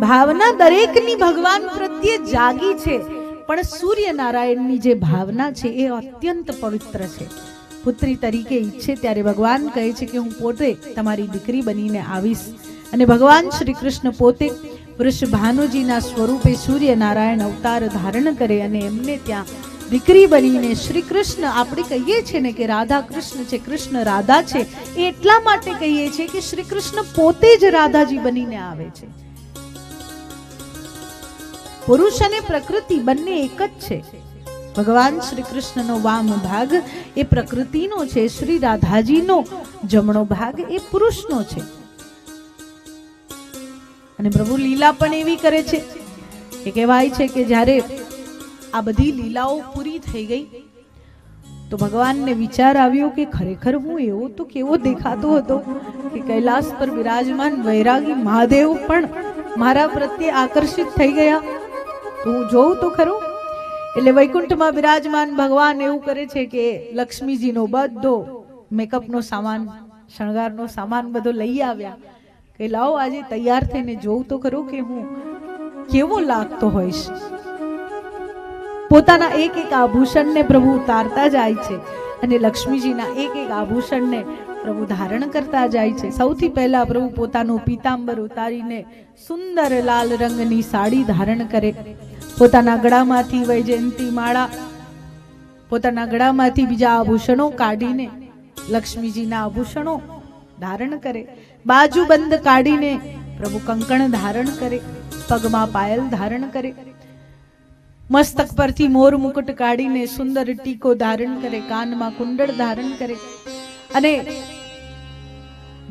ભાવના દરેકની ભગવાન પ્રત્યે જાગી છે, પણ સૂર્યનારાયણની જે ભાવના છે એ અત્યંત પવિત્ર છે. પુત્રી તરીકે ઈચ્છે ત્યારે ભગવાન કહે છે કે હું પોતે તમારી દીકરી બનીને આવીશ. અને ભગવાન શ્રી કૃષ્ણ પોતે વૃષભાનુજીના સ્વરૂપે સૂર્યનારાયણ અવતાર ધારણ કરે અને એમને ત્યાં દીકરી બનીને શ્રી કૃષ્ણ, આપણે કહીએ છીએ ને કે રાધા કૃષ્ણ છે, કૃષ્ણ રાધા છે, એ એટલા માટે કહીએ છીએ કે શ્રી કૃષ્ણ પોતે જ રાધાજી બનીને આવે છે. પુરુષ અને પ્રકૃતિ બંને એક જ છે. ભગવાન શ્રી કૃષ્ણનો વામ ભાગ એ પ્રકૃતિનો છે, શ્રી રાધાજીનો જમણો ભાગ એ પુરુષનો છે. અને પ્રભુ લીલા પણ એવી કરે છે કે કહેવાય છે કે જ્યારે આ બધી લીલાઓ પૂરી થઈ ગઈ તો ભગવાનને વિચાર આવ્યો કે ખરેખર હું એવો તો કેવો દેખાતો હતો કે કૈલાસ પર વિરાજમાન વૈરાગી મહાદેવ પણ મારા પ્રત્યે આકર્ષિત થઈ ગયા. તો હું જોઉં તો ખરું. એટલે વૈકુંઠમાં બિરાજમાન ભગવાન એવું કરે છે કે લક્ષ્મીજીનો બધો મેકઅપનો સામાન, શણગારનો સામાન બધો લઈ આવ્યા કે લાવો આજે તૈયાર થઈને જોઉં તો ખરું કે હું કેવો લાગતો હોઈશ. પોતાના એક એક આભૂષણને પ્રભુ ઉતારતા જાય છે અને લક્ષ્મીજીના એક એક આભૂષણને પ્રભુ ધારણ કરતા જાય છે. સૌથી પહેલા પ્રભુ પોતાનું પીતાંબર ઉતારીને સુંદર લાલ રંગની સાડી ધારણ કરે, પોતાના ગળામાંથી વૈજયંતી માળા, પોતાના ગળામાંથી બીજા આભૂષણો કાઢીને લક્ષ્મીજીના આભૂષણો ધારણ કરે, બાજુબંધ કાઢીને પ્રભુ કંકણ ધારણ કરે, પગમાં પાયલ ધારણ કરે, મસ્તક પરથી મોર મુકુટ કાઢીને સુંદર ટીકો ધારણ કરે, કાનમાં કુંડળ ધારણ કરે. અને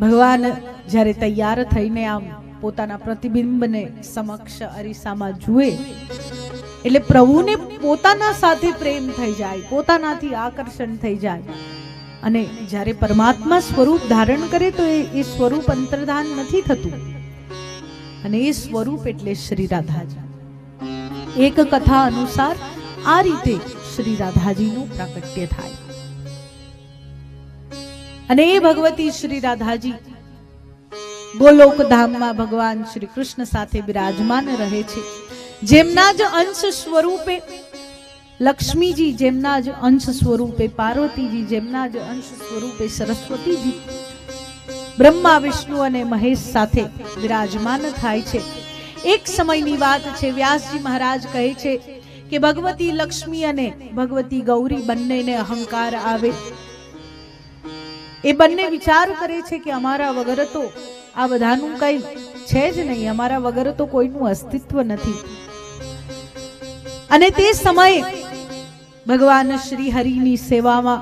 ભગવાન જ્યારે તૈયાર થઈને આમ પોતાના પ્રતિબિંબને સમક્ષ અરીસામાં જુએ એટલે પ્રભુને પોતાના સાથે પ્રેમ થઈ જાય, પોતાનાથી આકર્ષણ થઈ જાય. અને જ્યારે પરમાત્મા સ્વરૂપ ધારણ કરે તો એ સ્વરૂપ અંતર્ધાન નથી થતું, અને એ સ્વરૂપ એટલે શ્રી રાધાજી. એક કથા અનુસાર આ રીતે શ્રી રાધાજીનું પ્રાકટ્ય થાય. અને એ ભગવતી શ્રી રાધાજી ગોલોક ધામમાં ભગવાન શ્રી કૃષ્ણ સાથે બિરાજમાન રહે છે. જેમના જ અંશ સ્વરૂપે લક્ષ્મીજી, જેમના જ અંશ સ્વરૂપે પાર્વતીજી, જેમના જ અંશ સ્વરૂપે સરસ્વતીજી બ્રહ્મા, વિષ્ણુ અને મહેશ સાથે બિરાજમાન થાય છે. એક સમયની વાત છે, વ્યાસજી મહારાજ કહે છે કે ભગવતી લક્ષ્મી અને ભગવતી ગૌરી બંનેને અહંકાર આવે. એ બંને વિચાર કરે છે કે અમારા વગર તો આ બધાનું કઈ છે જ નહીં, અમારા વગર તો કોઈનું અસ્તિત્વ નથી. અને તે સમયે ભગવાન શ્રી હરિની સેવામાં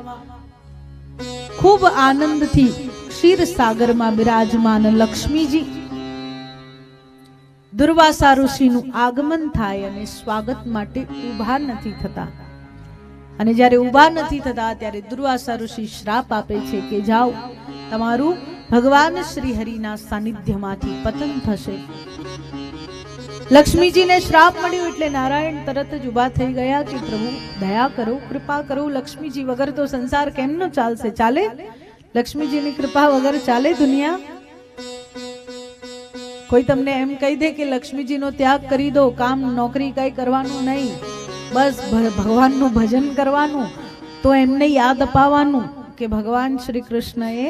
ખૂબ આનંદથી ક્ષીરસાગરમાં બિરાજમાન લક્ષ્મીજી દુર્વાસા ઋષિનું આગમન થાય અને સ્વાગત માટે ઊભા નથી થતા. અને જ્યારે ઊભા નથી થતા ત્યારે દુર્વાસા ઋષિ શ્રાપ આપે છે કે જાઓ, તમારું ભગવાન શ્રી હરિના સાનિધ્યમાંથી પતન થશે. લક્ષ્મીજીને શ્રાપ મળ્યો એટલે નારાયણ તરત જ ઊભા થઈ ગયા કે પ્રભુ દયા કરો, કૃપા કરો. લક્ષ્મીજી વગર તો સંસાર કેમનો ચાલશે? ચાલે? લક્ષ્મીજીની કૃપા વગર ચાલે દુનિયા? કોઈ તમને એમ કહી દે કે લક્ષ્મીજીનો ત્યાગ કરી દો, કામ નોકરી કઈ કરવાનું નહીં, બસ ભગવાનનું ભજન કરવાનું, તો એમને યાદ અપાવવાનું કે ભગવાન શ્રી કૃષ્ણએ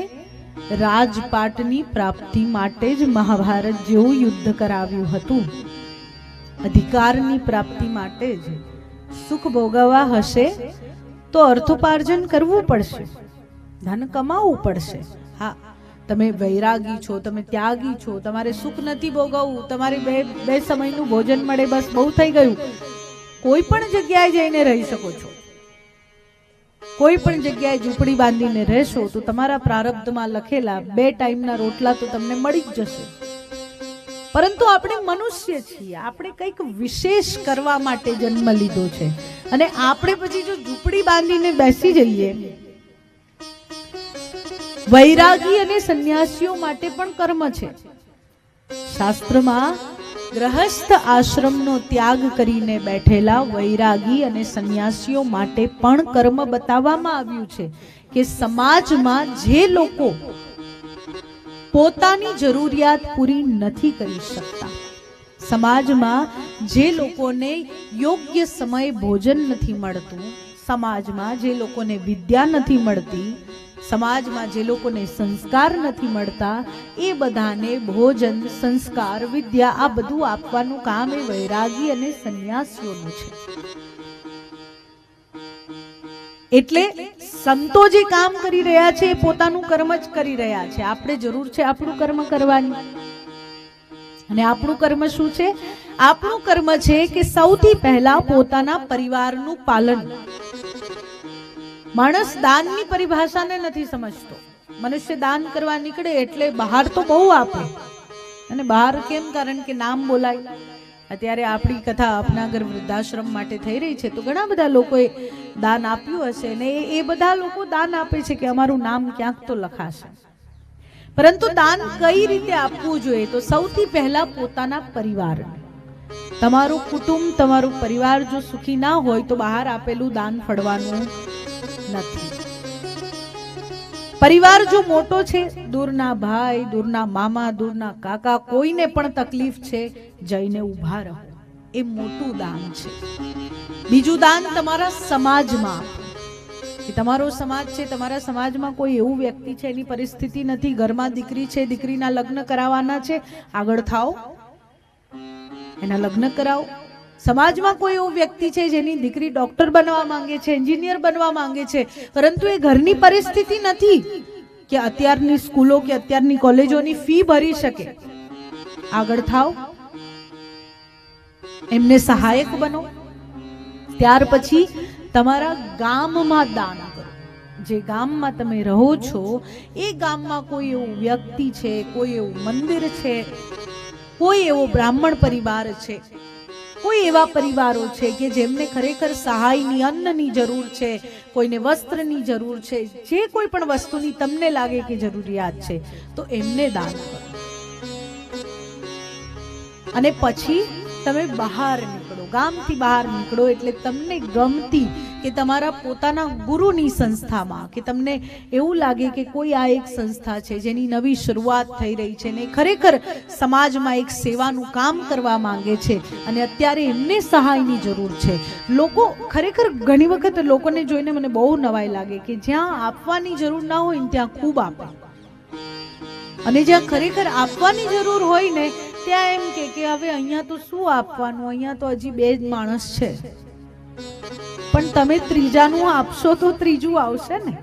રાજપાટની પ્રાપ્તિ માટે જ મહાભારત જેવું યુદ્ધ કરાવ્યું હતું. અધિકારની પ્રાપ્તિ માટે જ. સુખ ભોગવવા હશે તો અર્થોપાર્જન કરવું પડશે, ધન કમાવવું પડશે. હા, તમે વૈરાગી છો, તમે ત્યાગી છો, તમારે સુખ નથી ભોગવવું, તમારે બે સમયનું ભોજન મળે, બસ બહુ થઈ ગયું. કોઈ પણ જગ્યાએ જઈને રહી શકો છો, કોઈ પણ જગ્યાએ ઝૂંપડી બાંધીને રહેશો તો તમારા પ્રારબ્ધમાં લખેલા 2 ટાઈમના રોટલા તો તમને મળી જ જશે. પરંતુ આપણે મનુષ્ય છીએ, આપણે કંઈક વિશેષ કરવા માટે જન્મ લીધો છે. અને આપણે પછી જો ઝૂંપડી બાંધીને બેસી જઈએ, વૈરાગી અને સંન્યાસીઓ માટે પણ કર્મ છે. શાસ્ત્રમાં ગ્રહસ્થ આશ્રમનો ત્યાગ કરીને બેઠેલા વૈરાગી અને સંન્યાસીઓ માટે પણ કર્મ બતાવવામાં આવ્યું છે કે સમાજમાં જે લોકો પોતાની જરૂરિયાત પૂરી નથી કરી શકતા, સમાજમાં જે લોકોને યોગ્ય સમય ભોજન નથી મળતું, સમાજમાં જે લોકોને વિદ્યા નથી મળતી, સમાજમાં જે લોકોને સંસ્કાર નથી મળતા, એ બધાને ભોજન, સંસ્કાર, વિદ્યા આ બધું આપવાનું કામ એ વૈરાગી અને સંન્યાસીઓનું છે. એટલે સંતો જે કામ કરી રહ્યા છે એ પોતાનું કર્મ જ કરી રહ્યા છે. આપણે જરૂર છે આપણું કર્મ કરવાની. અને આપણું કર્મ શું છે? આપણું કર્મ છે કે સૌથી પહેલા પોતાના પરિવારનું પાલન. માણસ દાનની પરિભાષાને નથી સમજતો. મનુષ્ય દાન કરવા નીકળે એટલે બહાર તો બહુ આપે. અને બહાર કેમ? કારણ કે નામ બોલાય. અત્યારે આપણી કથા અપનાગર વૃદ્ધાશ્રમ માટે થઈ રહી છે, તો ઘણા બધા લોકોએ દાન આપ્યું હશે ને એ બધા લોકો દાન આપે છે કે અમારું નામ ક્યાંક તો લખાશે. પરંતુ દાન કઈ રીતે આપવું જોઈએ? તો સૌથી પહેલા પોતાના પરિવાર. તમારું કુટુંબ, તમારું પરિવાર જો સુખી ના હોય તો બહાર આપેલું દાન ફળવાનું નથી. પરિવાર જો મોટો છે, દૂરના ભાઈ, દૂરના મામા, દૂરના કાકા, કોઈને પણ તકલીફ છે, જઈને ઊભા રહો, એ મોટું દાન છે. બીજું દાન તમારા સમાજમાં. તમારો સમાજ છે, તમારા સમાજમાં કોઈ એવું વ્યક્તિ છે એની પરિસ્થિતિ નથી, ઘરમાં દીકરી છે, દીકરીના લગ્ન કરાવવાના છે, આગળ થાઓ, એના લગ્ન કરાવો. સમાજમાં કોઈ એવો વ્યક્તિ છે જેની દીકરી ડોક્ટર બનવા માંગે છે, એન્જિનિયર બનવા માંગે છે, પરંતુ એ ઘરની પરિસ્થિતિ નથી કે અત્યારની સ્કૂલો કે અત્યારની કોલેજોની ફી ભરી શકે. આગળ થાઓ, એમને સહાયક બનો. ત્યાર પછી તમારા ગામમાં દાન કરો. જે ગામમાં તમે રહો છો એ ગામમાં કોઈ એવું વ્યક્તિ છે, કોઈ એવું મંદિર છે, કોઈ એવો બ્રાહ્મણ પરિવાર છે, કોઈ એવા પરિવારો છે કે જેમને ખરેખર સહાયની, અન્નની જરૂર છે, કોઈને વસ્ત્રની જરૂર છે, જે કોઈ પણ વસ્તુની તમને લાગે કે જરૂરિયાત છે, તો એમને દાન કરો. અને પછી તમે બહાર નીકળો, ગામથી બહાર નીકળો એટલે તમને ગમતી કે તમારા પોતાના ગુરુની સંસ્થામાં, કે તમને એવું લાગે કે કોઈ આ એક સંસ્થા છે જેની નવી શરૂઆત થઈ રહી છે ને ખરેખર સમાજમાં એક સેવાનું કામ કરવા માંગે છે અને અત્યારે એમને સહાયની જરૂર છે. લોકો ખરેખર ઘણી વખત લોકોને જોઈને મને બહુ નવાઈ લાગે કે જ્યાં આપવાની જરૂર ના હોય ને ત્યાં ખૂબ આપે, અને જ્યાં ખરેખર આપવાની જરૂર હોય ને ત્યાં એમ કે હવે અહીંયા તો શું આપવાનું, અહીંયા તો હજી 2 જ માણસ છે. પણ તમે ત્રીજાનું આપશો તો ત્રીજું આવશે ને.